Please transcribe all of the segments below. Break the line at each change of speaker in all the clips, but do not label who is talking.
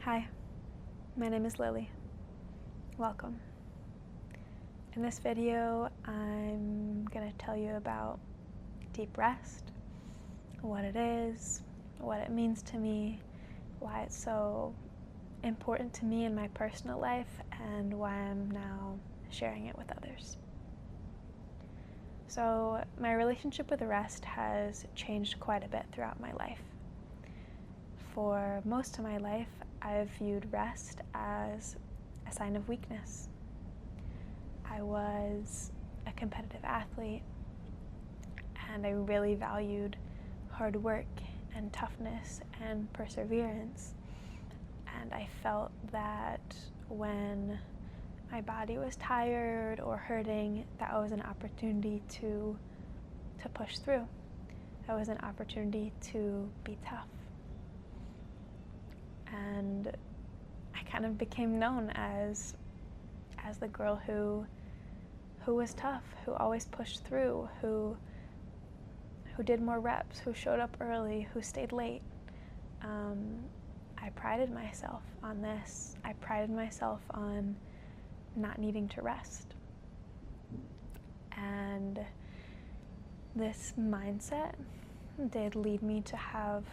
Hi, my name is Lily. Welcome. In this video, I'm going to tell you about deep rest, what it is, what it means to me, why it's so important to me in my personal life, and why I'm now sharing it with others. So, my relationship with rest has changed quite a bit throughout my life. For most of my life, I've viewed rest as a sign of weakness. I was a competitive athlete, and I really valued hard work and toughness and perseverance. And I felt that when my body was tired or hurting, that was an opportunity to push through. That was an opportunity to be tough. And I kind of became known as the girl who was tough, who always pushed through, who did more reps, who showed up early, who stayed late. I prided myself on this. I prided myself on not needing to rest. And this mindset did lead me to have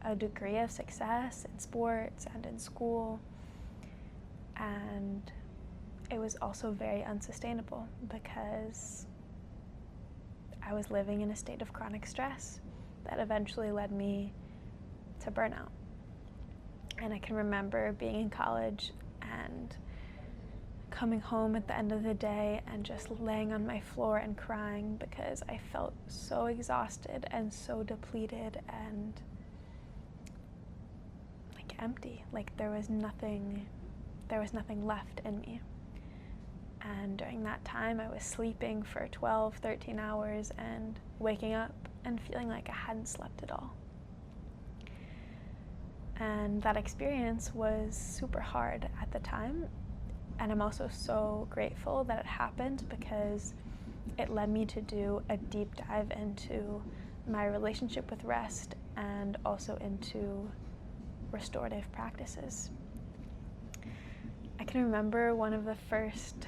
a degree of success in sports and in school, and it was also very unsustainable because I was living in a state of chronic stress that eventually led me to burnout. And I can remember being in college and coming home at the end of the day and just laying on my floor and crying because I felt so exhausted and so depleted and empty, like there was nothing left in me. And during that time I was sleeping for 12, 13 hours and waking up and feeling like I hadn't slept at all. And that experience was super hard at the time, and I'm also so grateful that it happened because it led me to do a deep dive into my relationship with rest and also into restorative practices. I can remember one of the first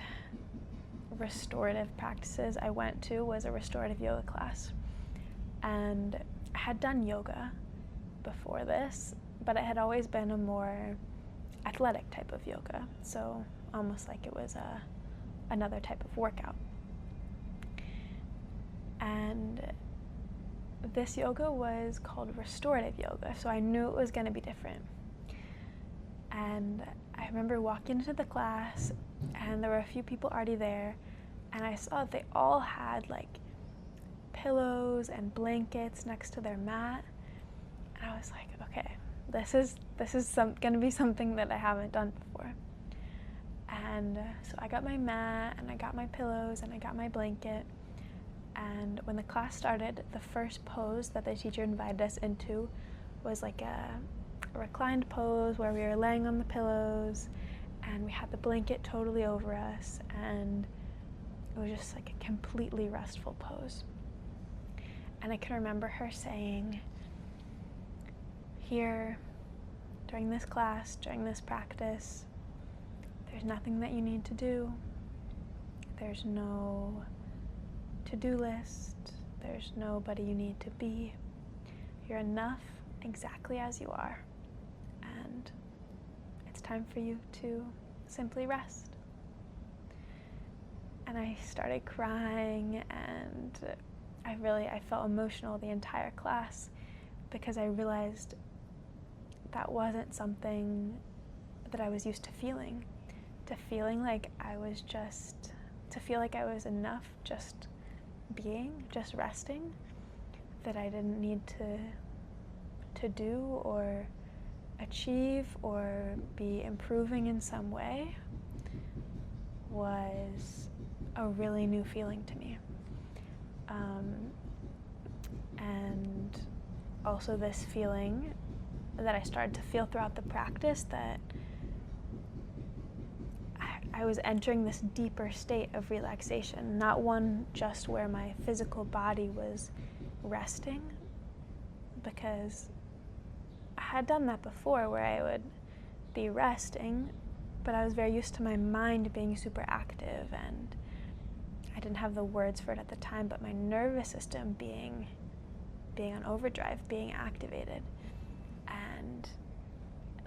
restorative practices I went to was a restorative yoga class. And I had done yoga before this, but it had always been a more athletic type of yoga, so almost like it was another type of workout. And this yoga was called restorative yoga, so I knew it was going to be different. And I remember walking into the class, and there were a few people already there, and I saw that they all had like pillows and blankets next to their mat, and I was like, okay, this is going to be something that I haven't done before. And so I got my mat, and I got my pillows, and I got my blanket. And when the class started, the first pose that the teacher invited us into was like a reclined pose where we were laying on the pillows and we had the blanket totally over us, and it was just like a completely restful pose. And I can remember her saying, here, during this class, during this practice, there's nothing that you need to do. There's no to-do list. There's nobody you need to be. You're enough exactly as you are. And it's time for you to simply rest. And I started crying, and I felt emotional the entire class because I realized that wasn't something that I was used to feeling. To feel like I was enough just being, just resting, that I didn't need to do or achieve or be improving in some way, was a really new feeling to me. And also this feeling that I started to feel throughout the practice, that I was entering this deeper state of relaxation, not one just where my physical body was resting, because I had done that before where I would be resting, but I was very used to my mind being super active, and I didn't have the words for it at the time, but my nervous system being on overdrive, being activated. And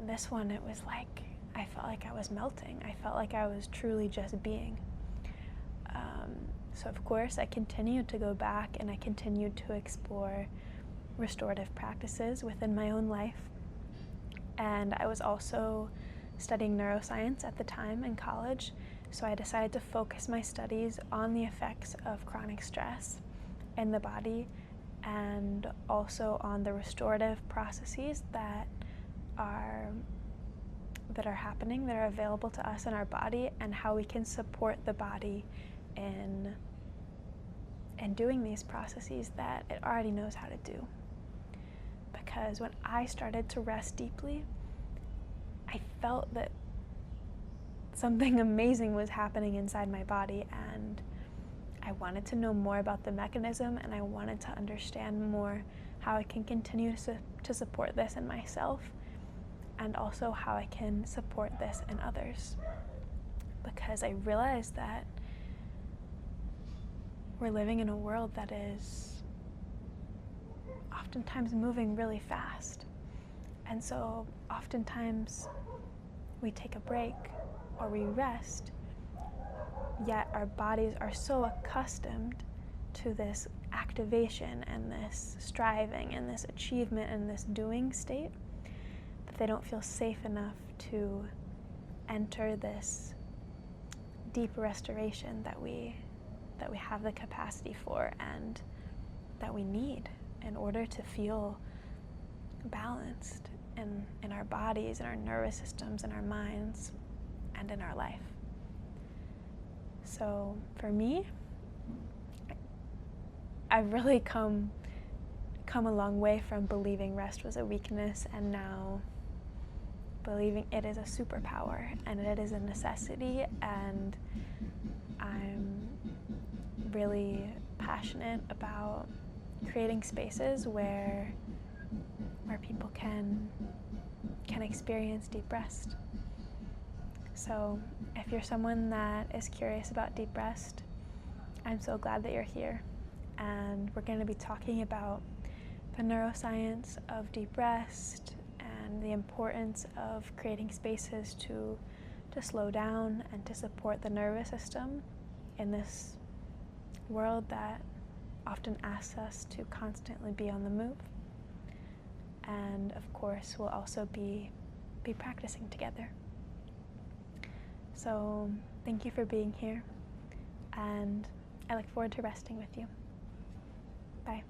this one, it was like, I felt like I was melting. I felt like I was truly just being. So of course, I continued to go back and I continued to explore restorative practices within my own life. And I was also studying neuroscience at the time in college, so I decided to focus my studies on the effects of chronic stress in the body, and also on the restorative processes that are happening, that are available to us in our body, and how we can support the body in doing these processes that it already knows how to do. Because when I started to rest deeply, I felt that something amazing was happening inside my body, and I wanted to know more about the mechanism, and I wanted to understand more how I can continue to support this in myself, and also how I can support this in others. Because I realized that we're living in a world that is oftentimes moving really fast. And so oftentimes we take a break or we rest, yet our bodies are so accustomed to this activation and this striving and this achievement and this doing state that they don't feel safe enough to enter this deep restoration that we have the capacity for and that we need in order to feel balanced in our bodies, in our nervous systems, in our minds, and in our life. So for me, I've really come a long way from believing rest was a weakness, and now believing it is a superpower and it is a necessity. And I'm really passionate about creating spaces where people can experience deep rest. So if you're someone that is curious about deep rest, I'm so glad that you're here. And we're going to be talking about the neuroscience of deep rest and the importance of creating spaces to slow down and to support the nervous system in this world that often asks us to constantly be on the move. And of course, we'll also be practicing together. So thank you for being here, and I look forward to resting with you. Bye.